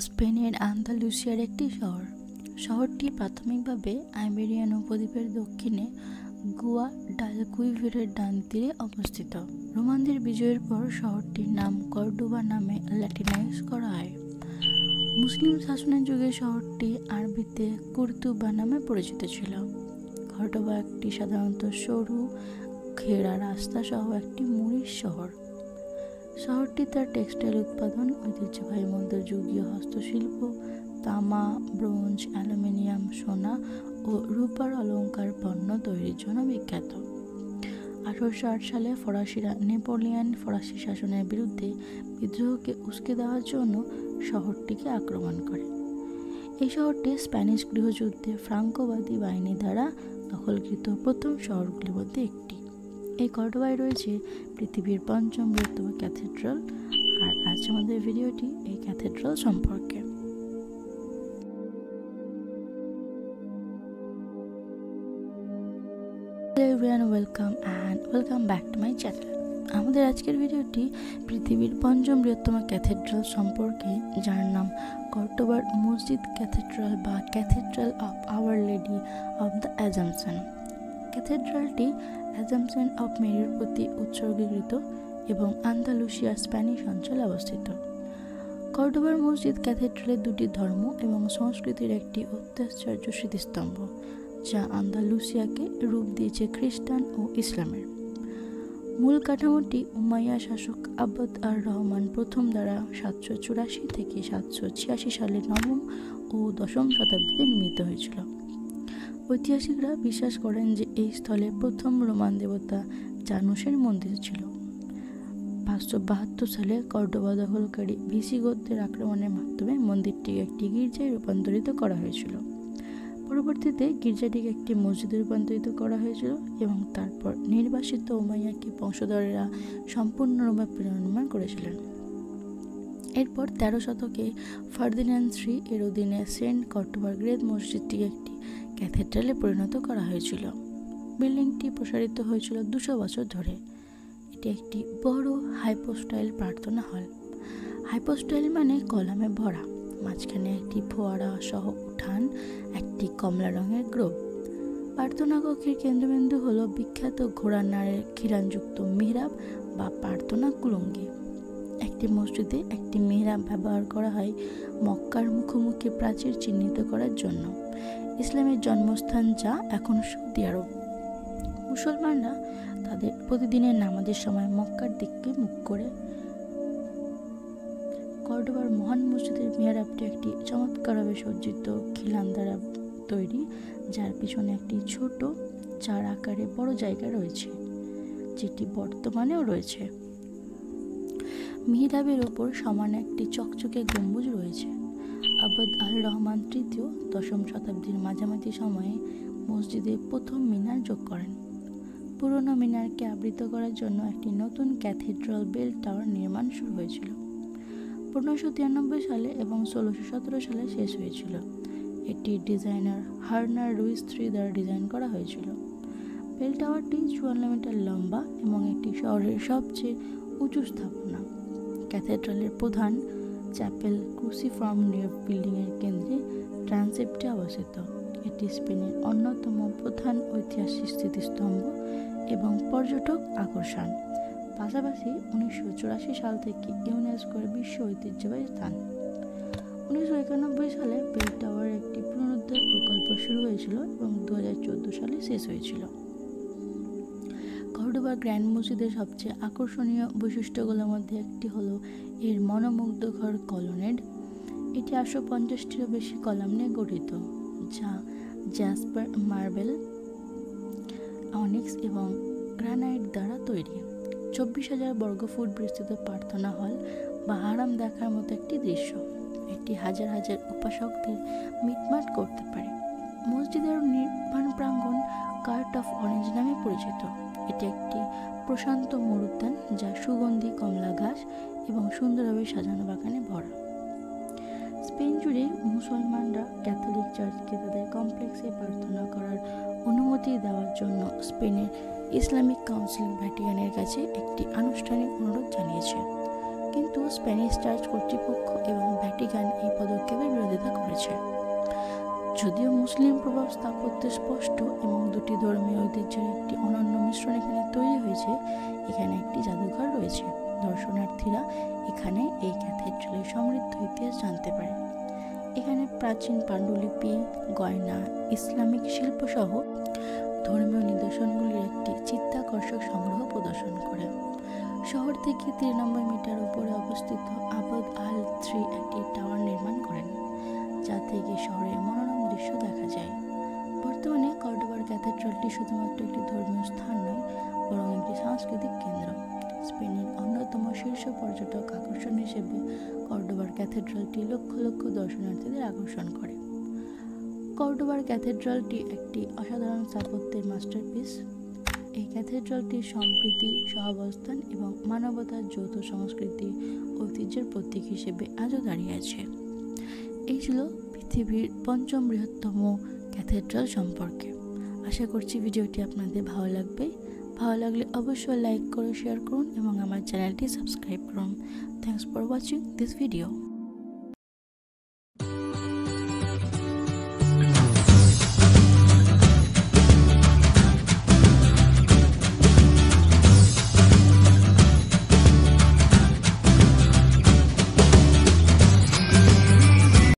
স্পেনের আন্দালুসিয়ার একটি শহর। শহরটি প্রাথমিকভাবে আইবেরিয়ান উপদ্বীপের দক্ষিণে গুয়াডালকুইভিরের ডান তীরে অবস্থিত। রোমানদের বিজয়ের পর শহরটির নাম কর্ডোবা নামে ল্যাটিনাইজ করা হয়। মুসলিম শাসনের যুগে শহরটি আরবিতে কুর্তুবা নামে পরিচিত ছিল। কর্ডোবা একটি সাধারণত সরু ঘেরা রাস্তা সহ একটি মুড়ির শহর। শহরটি তার টেক্সটাইল উৎপাদন, ঐতিহ্যবাহী মধ্যযুগীয় হস্তশিল্প, তামা, ব্রোঞ্জ, অ্যালুমিনিয়াম, সোনা ও রূপার অলঙ্কার পণ্য তৈরির জন্য বিখ্যাত। 1808 সালে ফরাসিরা নেপোলিয়ান ফরাসি শাসনের বিরুদ্ধে বিদ্রোহকে উস্কে দেওয়ার জন্য শহরটিকে আক্রমণ করে। এই শহরটি স্প্যানিশ গৃহযুদ্ধে ফ্রাঙ্কোবাদী বাহিনী দ্বারা দখলকৃত প্রথম শহরগুলির মধ্যে একটি। এই কর্ডোবায় রয়েছে পৃথিবীর 5ম বৃহত্তম ক্যাথেড্রাল, আর আজ আমাদের ভিডিওটি এই ক্যাথেড্রাল সম্পর্কে। Hello everyone, welcome back to my channel. আমাদের আজকের ভিডিওটি পৃথিবীর 5ম বৃহত্তম ক্যাথেড্রাল সম্পর্কে, যার নাম কর্ডোবার মসজিদ ক্যাথেড্রাল বা cathedral of our lady of the assumption. ক্যাথেড্রালটি অ্যাজাম্পশন অফ মেরির প্রতি উৎসর্গীকৃত এবং আন্দালুসিয়ার স্প্যানিশ অঞ্চলে অবস্থিত। কর্ডোবার মসজিদ ক্যাথেড্রালের দুটি ধর্ম এবং সংস্কৃতির একটি অত্যাশ্চর্য স্মৃতিস্তম্ভ, যা আন্দালুসিয়াকে রূপ দিয়েছে খ্রিস্টান ও ইসলামের। মূল কাঠামোটি উমাইয়া শাসক আবদ আর রহমান প্রথম দ্বারা 784 থেকে 786 সালে 9ম ও 10ম শতাব্দীতে নির্মিত হয়েছিল। ঐতিহাসিকরা বিশ্বাস করেন যে এই স্থলে প্রথম রোমান দেবতা জানুসের মন্দির ছিল। 572 সালে কর্ডোবা দখলকারী ভিসিগোতদের আক্রমণের মাধ্যমে মন্দিরটিকে একটি গির্জায় রূপান্তরিত করা হয়েছিল। পরবর্তীতে গির্জাটিকে একটি মসজিদে রূপান্তরিত করা হয়েছিল এবং তারপর নির্বাসিত উমাইয়া বংশধরেরা সম্পূর্ণ রোমে পুনর্নির্মাণ করেছিলেন। এরপর 13 শতকে ফার্দিন্যান্ড III এর অধীনে সেন্ট কর্ডোবার গ্রেট মসজিদটিকে একটি ক্যাথেড্রালে পরিণত করা হয়েছিল। বিল্ডিংটি প্রসারিত হয়েছিল 200 বছর ধরে। এটি একটি বড় হাইপোস্টাইল প্রার্থনা হল। হাইপোস্টাইল মানে কলামে ভরা, মাঝখানে একটি ফোয়ারা সহ উঠান, একটি কমলা রঙের গ্রোভ। প্রার্থনা কক্ষের কেন্দ্রবিন্দু হল বিখ্যাত ঘোড়ার নাড়ের খিলানযুক্ত মিহরাব বা প্রার্থনা কুলুঙ্গি। একটি মসজিদে একটি মিহরাব ব্যবহার করা হয় মক্কার মুখোমুখি প্রাচীর চিহ্নিত করার জন্য। ইসলামের জন্মস্থান, যা এখন সৌদি আরব। মুসলমানরা তাদের প্রতিদিনের নামাজের সময় মক্কার দিককে মুখ করে। কর্ডোবার মহান মসজিদের মিহরাবটি একটি চমৎকারভাবে সজ্জিত খিলান দ্বারা তৈরি, যার পিছনে একটি ছোট চার আকারে বড় জায়গা রয়েছে, যেটি বর্তমানেও রয়েছে। মিহরাবের ওপর সমান একটি চকচকে গম্বুজ রয়েছে। আবদ আল রহমান III 10ম শতাব্দীর মাঝামাঝি সময়ে মসজিদে প্রথম মিনার যোগ করেন। পুরনো মিনারকে আবৃত করার জন্য একটি নতুন ক্যাথেড্রাল বেল টাওয়ার নির্মাণ শুরু হয়েছিল 1593 সালে এবং 1617 সালে শেষ হয়েছিল। এটি ডিজাইনার হার্নার রুইস III দ্বারা ডিজাইন করা হয়েছিল। বেল টাওয়ারটি 54 মিটার লম্বা এবং একটি শহরের সবচেয়ে উঁচু স্থাপনা। ক্যাথেড্রালের প্রধান চ্যাপেল ক্রুসিফর্ম বিল্ডিংয়ের কেন্দ্রে ট্রানসেপ্টে অবস্থিত। এটি স্পেনের অন্যতম প্রধান ঐতিহাসিক স্মৃতিস্তম্ভ এবং পর্যটক আকর্ষণ। পাশাপাশি 1984 সাল থেকে ইউনেস্কোর বিশ্ব ঐতিহ্যবাহী স্থান। 1991 সালে বেল টাওয়ারের একটি পুনরুদ্ধার প্রকল্প শুরু হয়েছিল এবং 2014 সালে শেষ হয়েছিল। কর্ডোবা গ্র্যান্ড মসজিদের সবচেয়ে আকর্ষণীয় বৈশিষ্ট্যগুলোর মধ্যে একটি হলো এর মনোমুগ্ধকর কলোনেড। এটি 850টিরও বেশি কলাম নিয়ে গঠিত, যা জ্যাসপার, মার্বেল, অনিক্স এবং গ্রানাইট দ্বারা তৈরি। 24,000 বর্গফুট বিস্তৃত প্রার্থনা হল বা হারাম দেখার মতো একটি দৃশ্য। এটি হাজার হাজার উপাসকদের মিটমাট করতে পারে। মসজিদের নির্মাণ প্রাঙ্গণ কার্ট অফ অরেঞ্জ নামে পরিচিত। এটি একটি প্রশান্ত মরুদ্যান, যা সুগন্ধি কমলা ঘাস এবং সুন্দরভাবে সাজানো বাগানে ভরা। স্পেন জুড়ে মুসলমানরা ক্যাথলিক চার্চকে তাদের কমপ্লেক্সে প্রার্থনা করার অনুমতি দেওয়ার জন্য স্পেনের ইসলামিক কাউন্সিল ভ্যাটিকানের কাছে একটি আনুষ্ঠানিক অনুরোধ জানিয়েছে, কিন্তু স্প্যানিশ চার্চ কর্তৃপক্ষ এবং ভ্যাটিকান এই পদক্ষেপ স্থাপত্য স্পষ্ট এবং দুটি ধর্মীয় ঐতিহ্যের একটি অনন্য মিশ্রণ এখানে তৈরি হয়েছে। এখানে একটি জাদুঘর রয়েছে। দর্শনার্থীরা এখানে এই ক্যাথেড্রালের সমৃদ্ধ ইতিহাস জানতে পারে। এখানে প্রাচীন পাণ্ডুলিপি, গয়না, ইসলামিক শিল্প সহ ধর্মীয় নিদর্শনগুলির একটি চিত্তাকর্ষক সংগ্রহ প্রদর্শন করে। শহর থেকে 93 মিটার উপরে অবস্থিত আবদ আল-3 একটি টাওয়ার নির্মাণ করেন, যা থেকে শহরের মনোরম দৃশ্য দেখা যায়। বর্তমানে কর্ডোবার ক্যাথেড্রালটি শুধুমাত্র একটি ধর্মীয় স্থান নয়, বরং একটি সাংস্কৃতিক কেন্দ্র। স্পেনের অন্যতম শীর্ষ পর্যটক আকর্ষণ হিসেবে কর্ডোবার ক্যাথেড্রালটি লক্ষ লক্ষ দর্শনার্থীদের আকর্ষণ করে। কর্ডোবার ক্যাথেড্রালটি একটি অসাধারণ স্থাপত্যের মাস্টারপিস। এই ক্যাথেড্রালটি সম্প্রীতি, সহাবস্থান এবং মানবতার যৌথ সংস্কৃতি ঐতিহ্যের প্রতীক হিসেবে আজও দাঁড়িয়ে আছে। এই ছিল পৃথিবীর ৫ম বৃহত্তম ক্যাথেড্রাল সম্পর্কে। আশা করছি ভিডিওটি আপনাদের ভালো লাগবে। ভালো লাগলে অবশ্যই লাইক করে শেয়ার করুন এবং আমার চ্যানেলটি সাবস্ক্রাইব করুন। Thanks for watching this video.